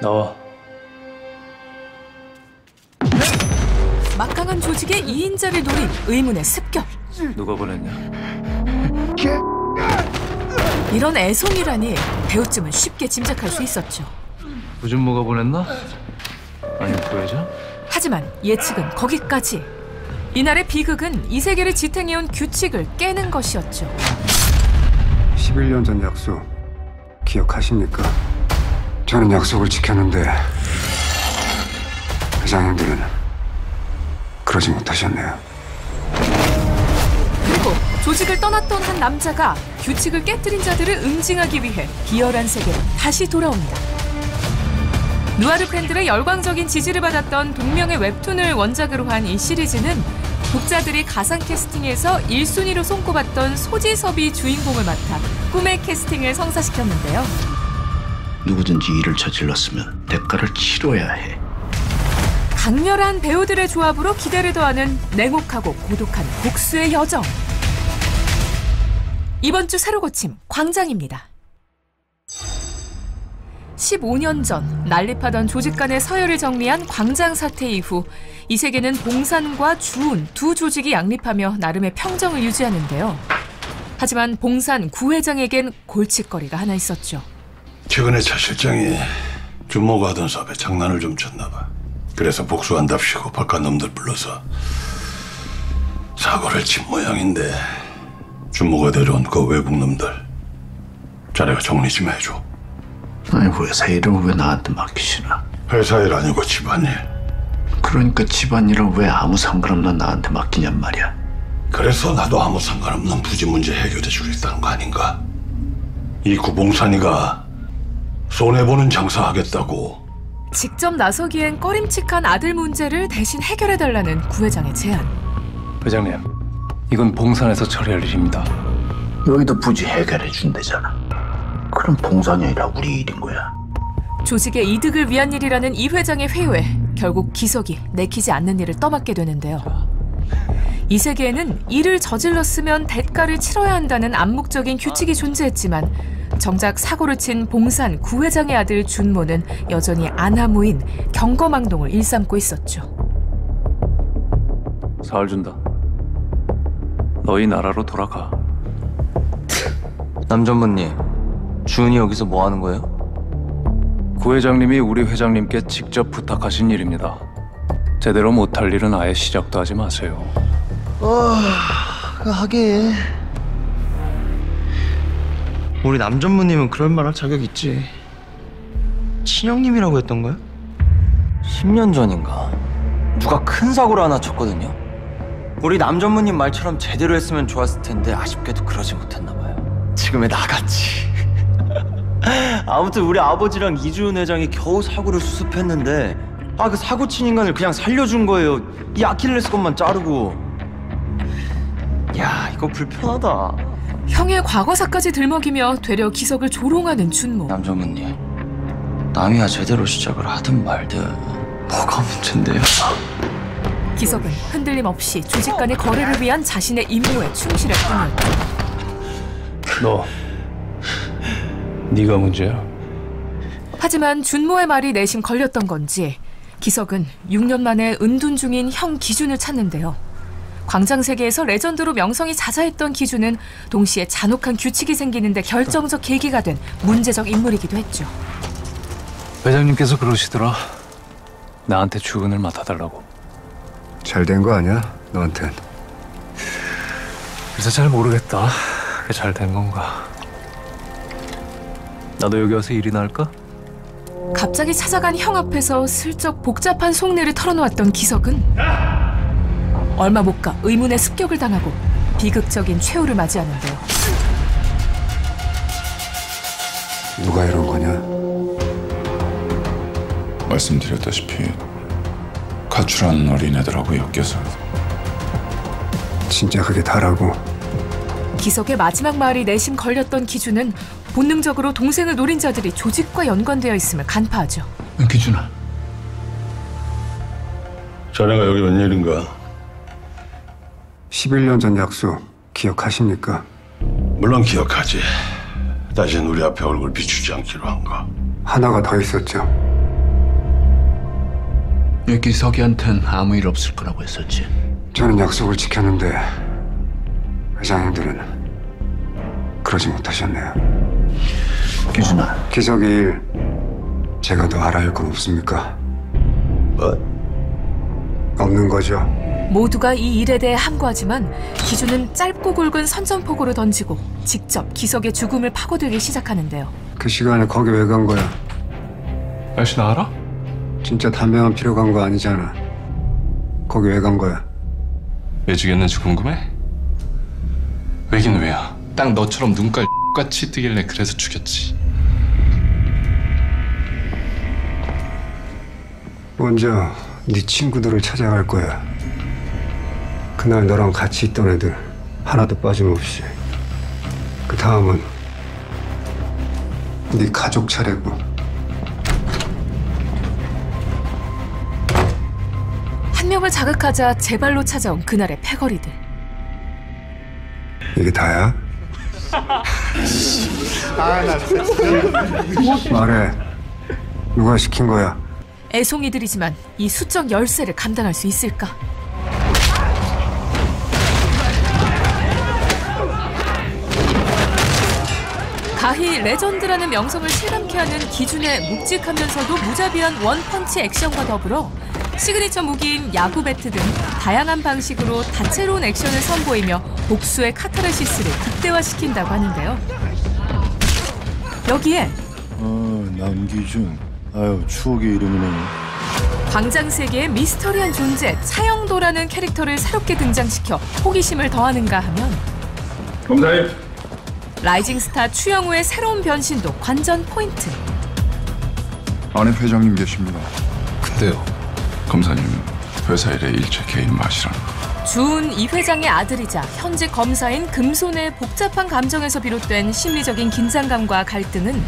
나와. 막강한 조직의 2인자를 노린 의문의 습격. 누가 보냈냐? 이런 애송이라니 배우쯤은 쉽게 짐작할 수 있었죠. 구준모가 보냈나? 아니면 구회장? 하지만 예측은 거기까지. 이날의 비극은 이 세계를 지탱해온 규칙을 깨는 것이었죠. 11년 전 약속 기억하십니까? 저는 약속을 지켰는데 회장님들은 그러지 못하셨네요. 그리고 조직을 떠났던 한 남자가 규칙을 깨뜨린 자들을 응징하기 위해 비열한 세계로 다시 돌아옵니다. 누아르 팬들의 열광적인 지지를 받았던 동명의 웹툰을 원작으로 한 이 시리즈는 독자들이 가상 캐스팅에서 1순위로 손꼽았던 소지섭이 주인공을 맡아 꿈의 캐스팅을 성사시켰는데요. 누구든지 일을 저질렀으면 대가를 치러야 해. 강렬한 배우들의 조합으로 기대를 더하는 냉혹하고 고독한 복수의 여정. 이번 주 새로 고침 광장입니다. 15년 전 난립하던 조직 간의 서열을 정리한 광장 사태 이후 이 세계는 봉산과 주운 두 조직이 양립하며 나름의 평정을 유지하는데요. 하지만 봉산 구회장에겐 골칫거리가 하나 있었죠. 최근에 차 실장이 준모가 하던 사업에 장난을 좀 쳤나 봐. 그래서 복수한답시고 바깥 놈들 불러서 사고를 친 모양인데 준모가 데려온 그 외국 놈들 자네가 정리 좀 해줘. 아니 회사 일을 왜 나한테 맡기시나? 회사 일 아니고 집안일. 그러니까 집안일을 왜 아무 상관없는 나한테 맡기냔 말이야. 그래서 나도 아무 상관없는 부지 문제 해결해 주겠다는 거 아닌가? 이 구봉산이가 손해보는 장사하겠다고. 직접 나서기엔 꺼림칙한 아들 문제를 대신 해결해달라는 구회장의 제안. 회장님, 이건 봉산에서 처리할 일입니다. 여기도 부지 해결해 준대잖아. 그럼 봉산이 아니라 우리 일인 거야. 조직의 이득을 위한 일이라는 이 회장의 회유에 결국 기석이 내키지 않는 일을 떠맡게 되는데요. 이 세계에는 일을 저질렀으면 대가를 치러야 한다는 암묵적인 규칙이 존재했지만 정작 사고를 친 봉산 구회장의 아들 준모는 여전히 아나무인 경거망동을 일삼고 있었죠. 사흘 준다. 너희 나라로 돌아가. 남전무님, 주은이 여기서 뭐 하는 거예요? 구 회장님이 우리 회장님께 직접 부탁하신 일입니다. 제대로 못할 일은 아예 시작도 하지 마세요. 하긴 우리 남전무님은 그럴 만할 자격 있지. 친형님이라고 했던가요? 10년 전인가 누가 큰 사고를 하나 쳤거든요. 우리 남전무님 말처럼 제대로 했으면 좋았을 텐데 아쉽게도 그러지 못했나 봐요. 지금 왜 나갔지? 아무튼 우리 아버지랑 이주은 회장이 겨우 사고를 수습했는데 그 사고 친 인간을 그냥 살려준 거예요. 이 아킬레스 건만 자르고. 야, 이거 불편하다. 형의 과거사까지 들먹이며 되려 기석을 조롱하는 준모. 남전무님, 남이야 제대로 시작을 하든 말든 뭐가 문제인데요? 기석은 흔들림 없이 조직 간의 거래를 위한 자신의 임무에 충실할 뿐이었죠. 너, 네가 문제야. 하지만 준모의 말이 내심 걸렸던 건지 기석은 6년 만에 은둔 중인 형 기준을 찾는데요. 광장 세계에서 레전드로 명성이 자자했던 기준은 동시에 잔혹한 규칙이 생기는데 결정적 계기가 된 문제적 인물이기도 했죠. 회장님께서 그러시더라. 나한테 주은을 맡아달라고. 잘 된 거 아니야? 너한텐. 그래서 잘 모르겠다. 그게 잘 된 건가. 나도 여기 와서 일이나 할까? 갑자기 찾아간 형 앞에서 슬쩍 복잡한 속내를 털어놓았던 기석은 얼마 못 가 의문의 습격을 당하고 비극적인 최후를 맞이하는데요. 누가 이런 거냐? 말씀드렸다시피 가출한 어린애들하고 엮여서. 진짜 그게 다라고? 기석의 마지막 말이 내심 걸렸던 기준은 본능적으로 동생을 노린 자들이 조직과 연관되어 있음을 간파하죠. 기준아, 자네가 여기 웬일인가? 11년 전 약속 기억하십니까? 물론 기억하지. 다신 우리 앞에 얼굴 비추지 않기로 한 거. 하나가 더 있었죠. 유기석이한텐 아무 일 없을 거라고 했었지. 저는 약속을 지켰는데 회장님들은 그러지 못하셨네요. 기준아. 기석이 일 제가 더 알아야 할 건 없습니까? 뭐? 없는 거죠. 모두가 이 일에 대해 항거하지만 기준은 짧고 굵은 선전포고를 던지고 직접 기석의 죽음을 파고들기 시작하는데요. 그 시간에 거기 왜 간 거야? 아저씨 나 알아? 진짜 담배만 피러 간 거 아니잖아. 거기 왜 간 거야? 왜 죽였는지 궁금해? 왜긴 왜야. 딱 너처럼 눈깔 같이 뜨길래 그래서 죽였지. 먼저 네 친구들을 찾아갈 거야. 그날 너랑 같이 있던 애들 하나도 빠짐없이. 그 다음은 네 가족 차례고. 한 명을 자극하자 제 발로 찾아온 그날의 패거리들. 이게 다야? 말해. 누가 시킨 거야? 애송이들이지만 이 수적 열세를 감당할 수 있을까? 가히 레전드라는 명성을 실감케 하는 기준의 묵직하면서도 무자비한 원펀치 액션과 더불어 시그니처 무기인 야구 배트 등 다양한 방식으로 다채로운 액션을 선보이며 복수의 카타르시스를 극대화시킨다고 하는데요. 여기에 남기준. 아유, 추억의 이름이네. 광장 세계의 미스터리한 존재 차영도라는 캐릭터를 새롭게 등장시켜 호기심을 더하는가 하면 검사님. 라이징 스타 추영우의 새로운 변신도 관전 포인트. 안에 회장님 계십니다. 근데요. 검사님, 회사 일에 일체 개인 맛이라는 거. 주은 이 회장의 아들이자 현재 검사인 금손의 복잡한 감정에서 비롯된 심리적인 긴장감과 갈등은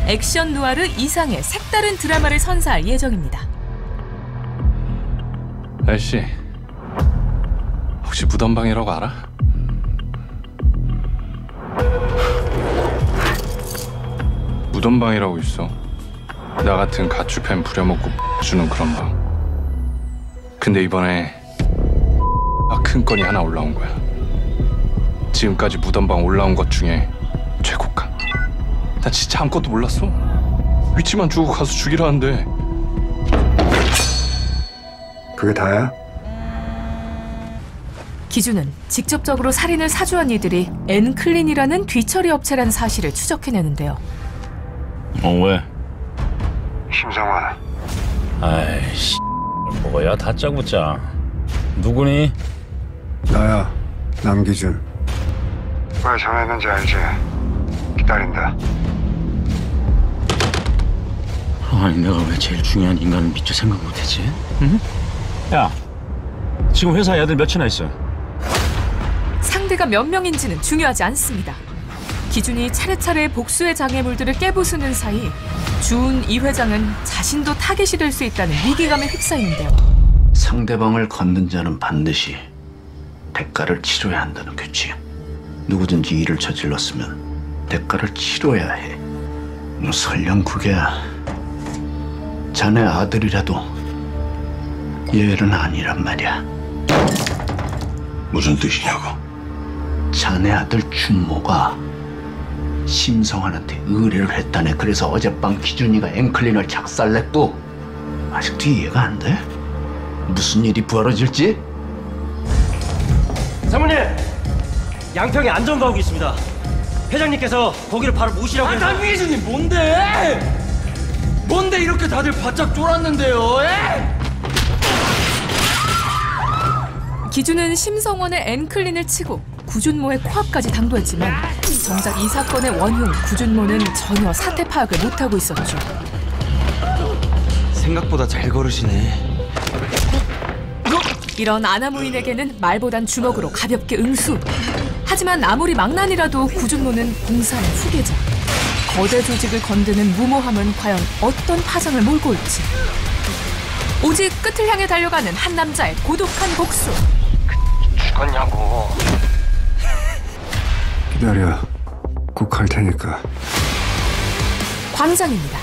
액션 누아르 이상의 색다른 드라마를 선사할 예정입니다. 아저씨 혹시 무덤방이라고 알아? 무덤방이라고 있어. 나 같은 가출팬 부려먹고 주는 그런 방. 근데 이번에 큰 건이 하나 올라온 거야. 지금까지 무덤방 올라온 것 중에 최고가. 나 진짜 아무것도 몰랐어. 위치만 주고 가서 죽이라는데. 그게 다야? 기준은 직접적으로 살인을 사주한 이들이 엔클린이라는 뒤처리 업체라는 사실을 추적해내는데요. 왜? 심상환. 아이씨, 뭐야, 다짜고짜. 누구니? 나야. 남기준. 왜 전화했는지 알지? 기다린다. 아니, 내가 왜 제일 중요한 인간을 미처 생각 못했지? 응? 야, 지금 회사에 애들 몇이나 있어? 상대가 몇 명인지는 중요하지 않습니다. 기준이 차례차례 복수의 장애물들을 깨부수는 사이 주은 이 회장은 자신도 타겟이 될 수 있다는 위기감에 휩싸이는데요. 상대방을 건든 자는 반드시 대가를 치러야 한다는 규칙. 누구든지 일을 저질렀으면 대가를 치러야 해. 설령 그게 자네 아들이라도 예외는 아니란 말이야. 무슨 뜻이냐고? 자네 아들 준모가 심성환한테 의뢰를 했다네. 그래서 어젯밤 기준이가 앵클린을 작살냈고 아직도 이해가 안 돼? 무슨 일이 벌어질지? 사모님! 양평에 안전가옥이 있습니다. 회장님께서 거기를 바로 모시라고 해서. 남기준이 뭔데? 뭔데 이렇게 다들 바짝 쫄았는데요? 기준은 심성원의 앵클린을 치고 구준모의 코앞까지 당도했지만 정작 이 사건의 원흉 구준모는 전혀 사태 파악을 못하고 있었죠. 생각보다 잘 걸으시네. 이런 아나무인에게는 말보단 주먹으로 가볍게 응수. 하지만 아무리 망난이라도 구준모는 공사의 후계자. 거대 조직을 건드는 무모함은 과연 어떤 파장을 몰고 올지. 오직 끝을 향해 달려가는 한 남자의 고독한 복수. 죽었냐고. 기다려. 꼭 할 테니까. 광장입니다.